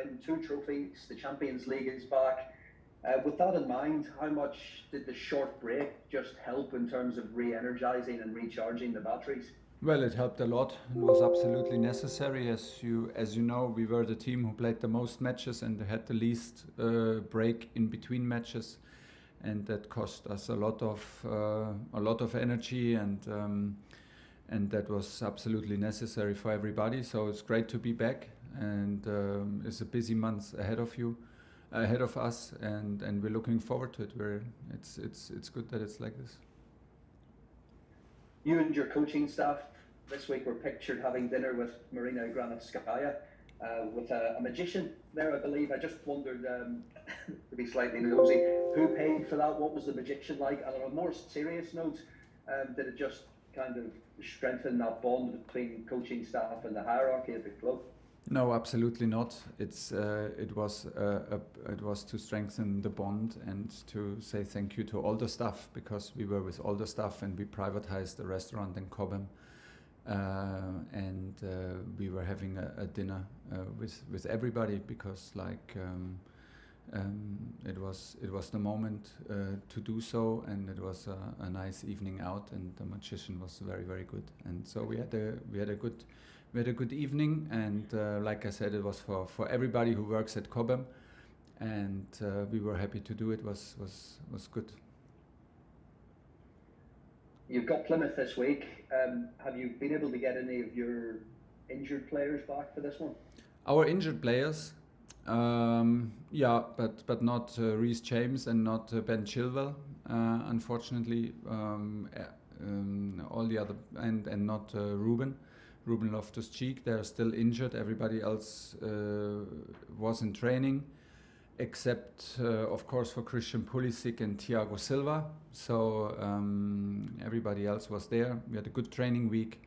win 2 trophies. The Champions League is back. With that in mind, how much did the short break just help in terms of re-energizing and recharging the batteries? Well, it helped a lot and was absolutely necessary. As you know, we were the team who played the most matches and had the least break in between matches, and that cost us a lot of energy, and that was absolutely necessary for everybody. So it's great to be back, and it's a busy month ahead of us, and we're looking forward to it. It's good that it's like this. You and your coaching staff this week were pictured having dinner with Marina Granovkaia, with a magician there, I believe. I just wondered, to be slightly nosy, who paid for that? What was the magician like? And on a more serious note, did it just kind of strengthen that bond between coaching staff and the hierarchy at the club? No, absolutely not. It was to strengthen the bond and to say thank you to all the staff, because we were with all the staff and we privatized the restaurant in Cobham, and we were having a dinner with everybody, because it was the moment to do so, and it was a nice evening out, and the magician was very, very good, and so we had a good evening, and like I said, it was for everybody who works at Cobham, and we were happy to do it. Was good. You've got Plymouth this week. Have you been able to get any of your injured players back for this one? Our injured players, yeah, but not Reece James and not Ben Chilwell, unfortunately. All the other, and not Ruben Loftus Cheek. They're still injured. Everybody else was in training, except of course for Christian Pulisic and Thiago Silva. So everybody else was there. We had a good training week.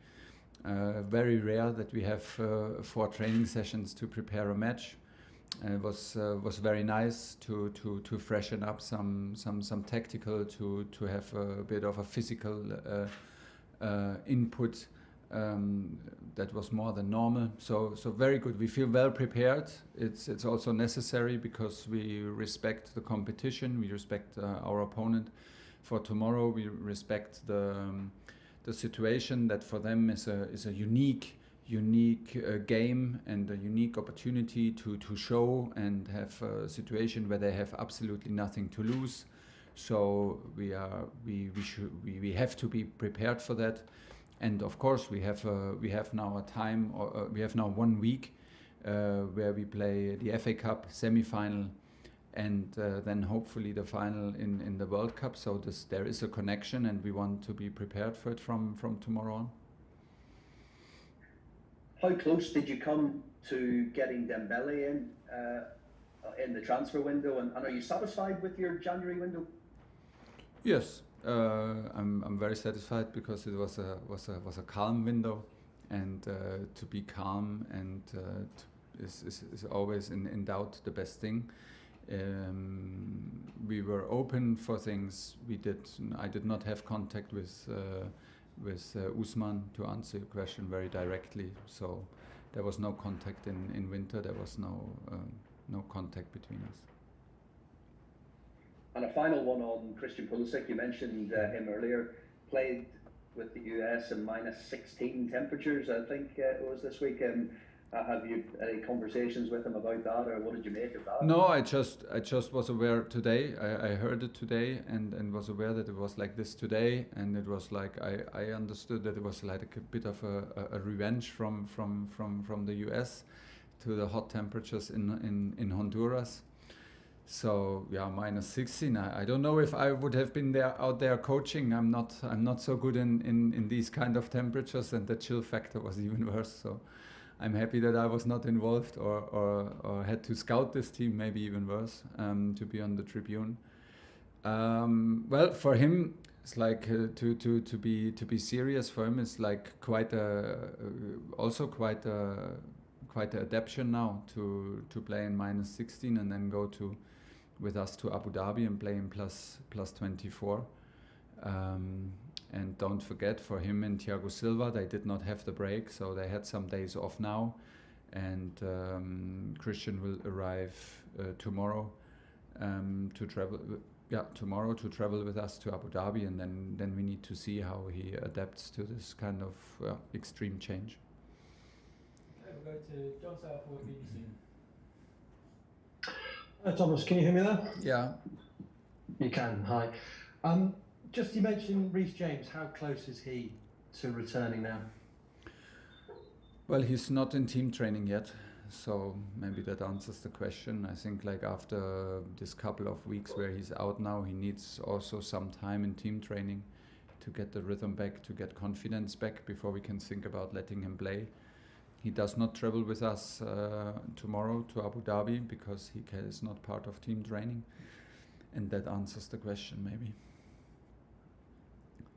Very rare that we have 4 training sessions to prepare a match. It was very nice to freshen up some tactical, to have a bit of a physical input. That was more than normal, so very good. We feel well prepared. It's also necessary, because we respect the competition, we respect our opponent for tomorrow, we respect the situation that for them is a unique game and a unique opportunity to show and have a situation where they have absolutely nothing to lose. So we have to be prepared for that. And of course, we have now 1 week where we play the FA Cup semi-final, and then hopefully the final in the World Cup. So there is a connection, and we want to be prepared for it from tomorrow on. How close did you come to getting Dembele in the transfer window, and are you satisfied with your January window? Yes. I'm very satisfied, because it was a calm window, and to be calm and is always in doubt the best thing. We were open for things. I did not have contact with Usman, to answer your question very directly. So there was no contact in winter. There was no contact between us. And a final one on Christian Pulisic. You mentioned him earlier. Played with the US in -16 temperatures, I think it was this week. Have you any conversations with him about that, or what did you make of that? No, I just was aware today. I heard it today, and was aware that it was like this today, and it was like I understood that it was like a bit of a revenge from the US to the hot temperatures in Honduras. So yeah, -16. I don't know if I would have been out there coaching. I'm not so good in these kind of temperatures, and the chill factor was even worse. So I'm happy that I was not involved or had to scout this team, maybe even worse, to be on the tribune. Well, for him, it's like to be serious for him is like quite an adaptation now to play in -16 and then go with us to Abu Dhabi and play in plus 24. And don't forget, for him and Thiago Silva, they did not have the break, so they had some days off now, and Christian will arrive tomorrow to travel. Tomorrow to travel with us to Abu Dhabi, and then we need to see how he adapts to this kind of extreme change. Okay, we'll go to John Southwood, BBC. Thomas, can you hear me there? Yeah. You can, hi. Just you mentioned Reece James, how close is he to returning now? Well, he's not in team training yet, so maybe that answers the question. I think like after this couple of weeks where he's out now, he needs also some time in team training to get the rhythm back, to get confidence back before we can think about letting him play. He does not travel with us tomorrow to Abu Dhabi because he is not part of team training, and that answers the question maybe.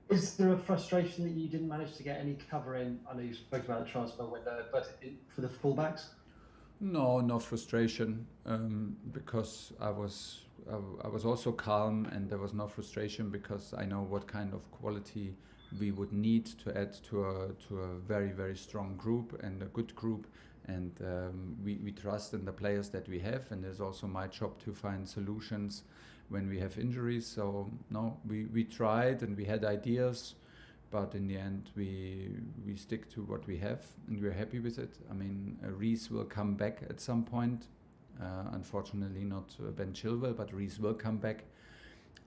Is there a frustration that you didn't manage to get any cover in? I know you spoke about the transfer window, but for the fullbacks? No frustration, because I was also calm, and there was no frustration because I know what kind of quality we would need to add to a very, very strong group and a good group, and we trust in the players that we have, and it's also my job to find solutions when we have injuries. So no, we tried and we had ideas, but in the end we stick to what we have, and we're happy with it. I mean, Reece will come back at some point. Unfortunately not Ben Chilwell, but Reece will come back,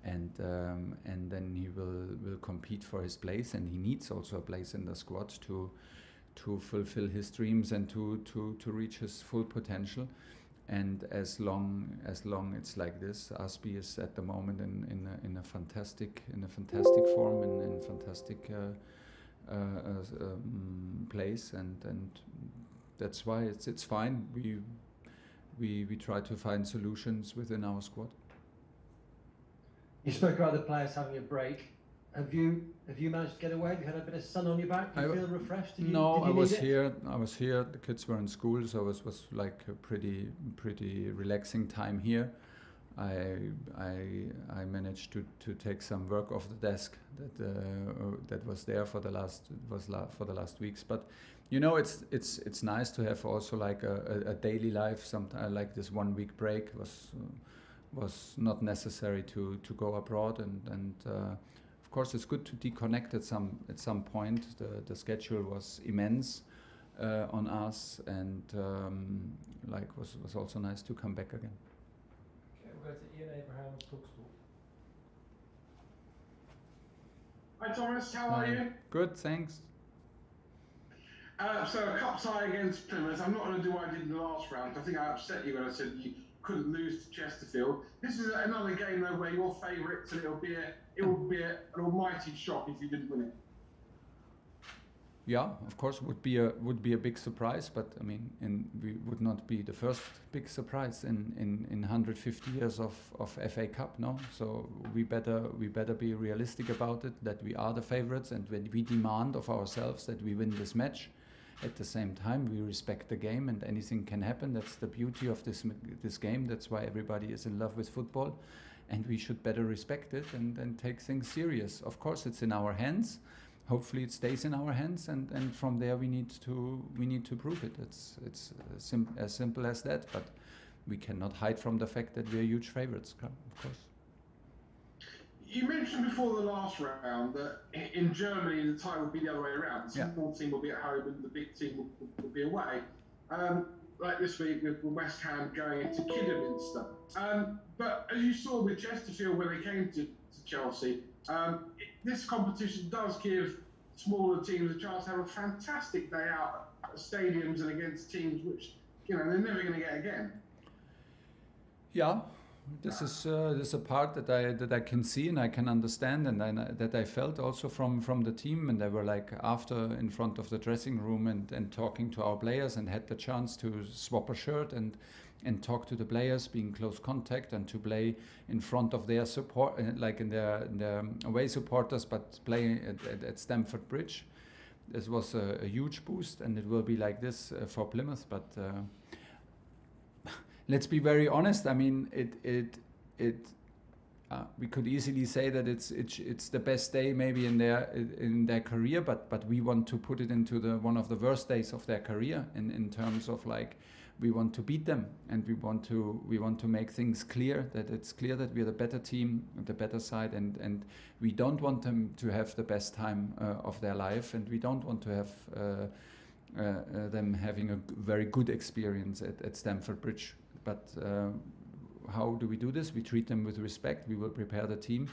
and then he will compete for his place, and he needs also a place in the squad to fulfill his dreams and to reach his full potential. And as long it's like this, Aspi is at the moment in a fantastic form, in fantastic place, and that's why it's fine. We try to find solutions within our squad. You spoke about the players having a break. Have you managed to get away? Have you had a bit of sun on your back? Do you feel refreshed? I was here. The kids were in school, so it was like a pretty relaxing time here. I managed to take some work off the desk that was there for the last weeks. But you know, it's nice to have also like a daily life. Sometimes like this 1 week break was not necessary to go abroad, and of course it's good to deconnect at some point. The schedule was immense on us, and was also nice to come back again. Okay, we'll go to Ian Abraham, Talks Football. Hi Thomas, how are you? Good, thanks. So a cup tie against Plymouth. I'm not going to do what I did in the last round. I think I upset you when I said you couldn't lose to Chesterfield. This is another game though where you're favourites, and it would be an almighty shock if you didn't win it. Yeah, of course, would be a big surprise, but I mean, we would not be the first big surprise in 150 years of FA Cup, no. So we better be realistic about it, that we are the favourites, and when we demand of ourselves that we win this match. At the same time, we respect the game, and anything can happen. That's the beauty of this game. That's why everybody is in love with football, and we should better respect it and take things serious. Of course, it's in our hands. Hopefully, it stays in our hands, and from there we need to prove it. It's as simple as that. But we cannot hide from the fact that we are huge favourites, of course. You mentioned before the last round that in Germany the tie would be the other way around. The small team will be at home and the big team will be away. Like this week with West Ham going into Kidderminster. But as you saw with Chesterfield when they came to Chelsea, this competition does give smaller teams a chance to have a fantastic day out at stadiums and against teams which they're never going to get again. Yeah. This is a part that I can see and I can understand, and that I felt also from the team, and they were like after in front of the dressing room and talking to our players, and had the chance to swap a shirt and talk to the players, be in close contact, and to play in front of their support, like in their away supporters, but play at Stamford Bridge. This was a huge boost, and it will be like this for Plymouth, but. Let's be very honest. I mean, we could easily say that it's the best day maybe in their career, but we want to put it into one of the worst days of their career in terms of like we want to beat them, and we want to make things clear, that it's clear that we're the better team, the better side, and we don't want them to have the best time of their life, and we don't want to have them having a very good experience at Stamford Bridge. But how do we do this? We treat them with respect. We will prepare the team,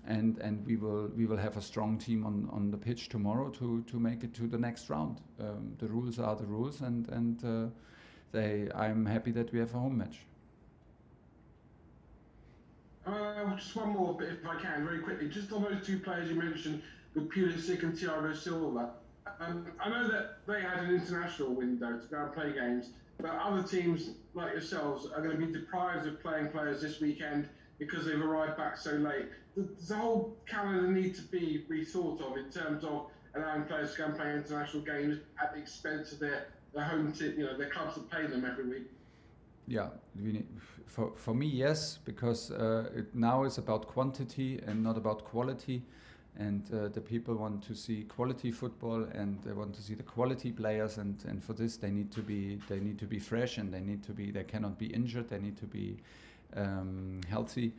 and we will have a strong team on the pitch tomorrow to make it to the next round. The rules are the rules, and I'm happy that we have a home match. Just one more bit, if I can, very quickly. Just on those two players you mentioned, with Pulisic and Thiago Silva. I know that they had an international window to go and play games, but other teams like yourselves are going to be deprived of playing players this weekend because they've arrived back so late. Does the whole calendar need to be rethought of in terms of allowing players to go and play international games at the expense of their home team, their clubs that pay them every week? Yeah, for me, yes, because now it's about quantity and not about quality. And the people want to see quality football, and they want to see the quality players, and for this they need to be fresh, and they cannot be injured, they need to be healthy,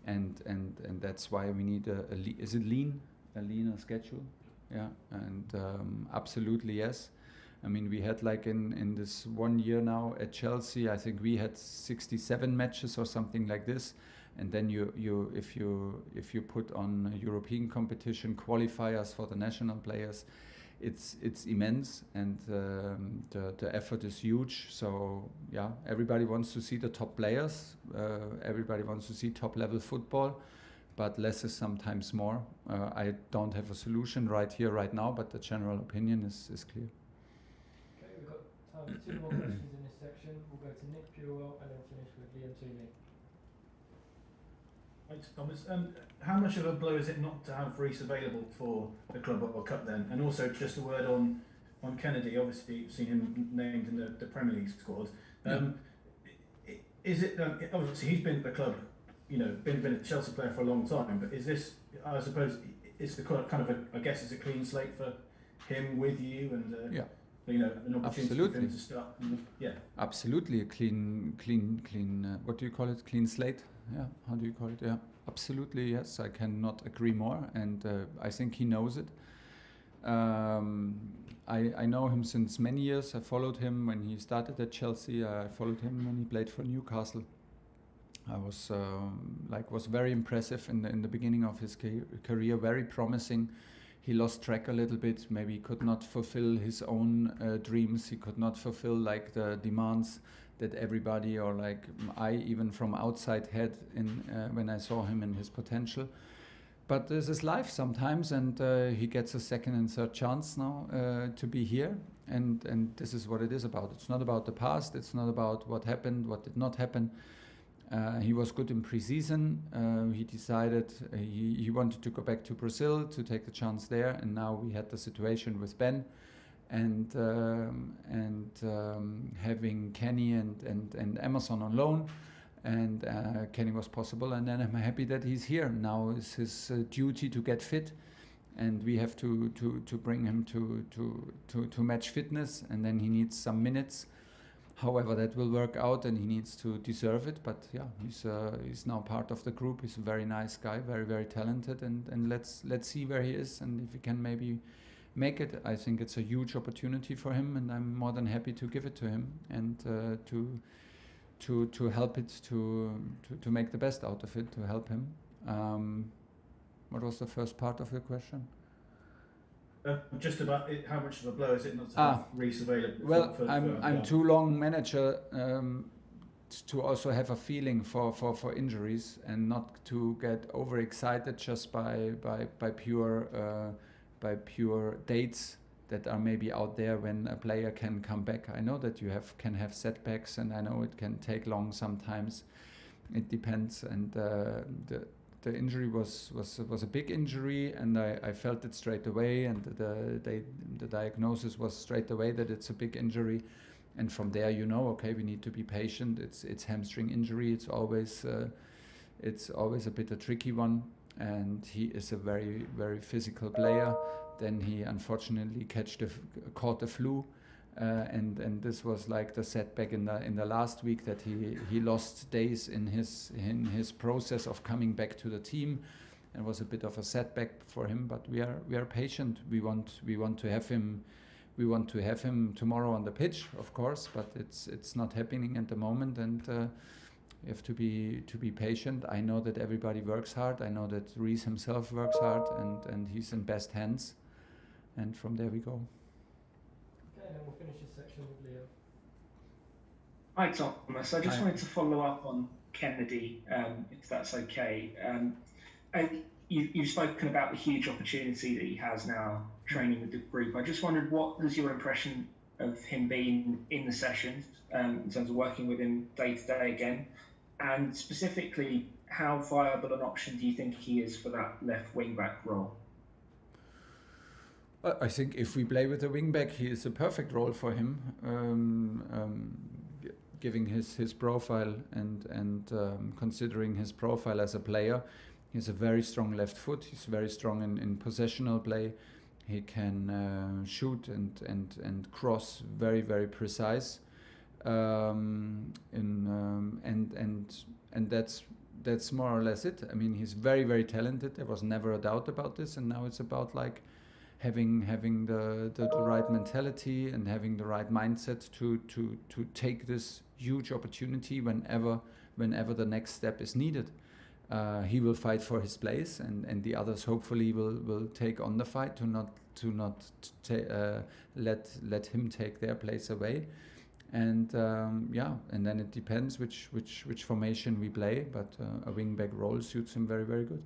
and that's why we need a leaner schedule? Yeah, and absolutely yes. I mean, we had like in this 1 year now at Chelsea, I think we had 67 matches or something like this. And then if you put on European competition qualifiers for the national players, it's immense, and the effort is huge. So yeah, everybody wants to see the top players. Everybody wants to see top level football, but less is sometimes more. I don't have a solution right here, right now, but the general opinion is clear. Okay, we've got time for 2 more questions in this section. We'll go to Nick Purewell and then finish with Liam Toomey. Thanks, Thomas. How much of a blow is it not to have Reece available for the Carabao Cup then? And also just a word on Kenedy. Obviously, you've seen him named in the Premier League squad. Is it obviously he's been at the club, been a Chelsea player for a long time. But is this? I suppose it's the kind of I guess it's a clean slate for him with you, and an opportunity for him to start. Absolutely a clean. What do you call it? Clean slate. Yeah, how do you call it? Yeah, absolutely, yes. I cannot agree more, and I think he knows it. I know him since many years. I followed him when he started at Chelsea. I followed him when he played for Newcastle. I was was very impressive in the beginning of his career, very promising. He lost track a little bit. Maybe he could not fulfill his own dreams. He could not fulfill like the demands that everybody, or like I even from outside had when I saw him and his potential. But this is life sometimes, and he gets a second and third chance now to be here, and this is what it is about. It's not about the past. It's not about what happened, what did not happen. He was good in pre-season. He decided he wanted to go back to Brazil to take the chance there, and now we had the situation with Ben. And having Kenny and Emerson on loan, and Kenny was possible, and then I'm happy that he's here. Now is his duty to get fit, and we have to bring him to match fitness, and then he needs some minutes. However, that will work out, and he needs to deserve it. But yeah, he's now part of the group. He's a very nice guy, very, very talented, and let's see where he is, and if he can maybe make it. I think it's a huge opportunity for him, and I'm more than happy to give it to him, and to help it to make the best out of it, to help him. What was the first part of your question? Just about how much of a blow is it not to have Reece available? Well, I'm too long manager to also have a feeling for injuries, and not to get overexcited just by pure dates that are maybe out there when a player can come back. I know that you can have setbacks, and I know it can take long sometimes. It depends, and the injury was a big injury, and I felt it straight away, and the diagnosis was straight away that it's a big injury, and from there okay, we need to be patient. It's hamstring injury. It's always it's always a bit a tricky one. And he is a very, very physical player. Then he unfortunately caught the flu, and this was like the setback in the last week, that he lost days in his process of coming back to the team. It was a bit of a setback for him, but we are patient. We want to have him. We want to have him tomorrow on the pitch, of course, but it's not happening at the moment, and you have to be patient. I know that everybody works hard. I know that Reece himself works hard, and he's in best hands. And from there we go. Okay, and then we'll finish this section with Liam. Hi, Thomas. I just wanted to follow up on Kenedy, if that's okay. You've spoken about the huge opportunity that he has now training with the group. I just wondered, what was your impression of him being in the sessions, in terms of working with him day to day again? And specifically, how viable an option do you think he is for that left wing-back role? I think if we play with a wing-back, he is a perfect role for him, giving his profile and considering his profile as a player. He has a very strong left foot. He's very strong in possessional play. He can shoot and cross very, very precise. And that's more or less it. I mean, he's very, very talented. There was never a doubt about this. And now it's about like having the right mentality and having the right mindset to take this huge opportunity whenever the next step is needed. He will fight for his place, and the others hopefully will take on the fight to not let him take their place away. And and then it depends which formation we play, but a wing back role suits him very, very good.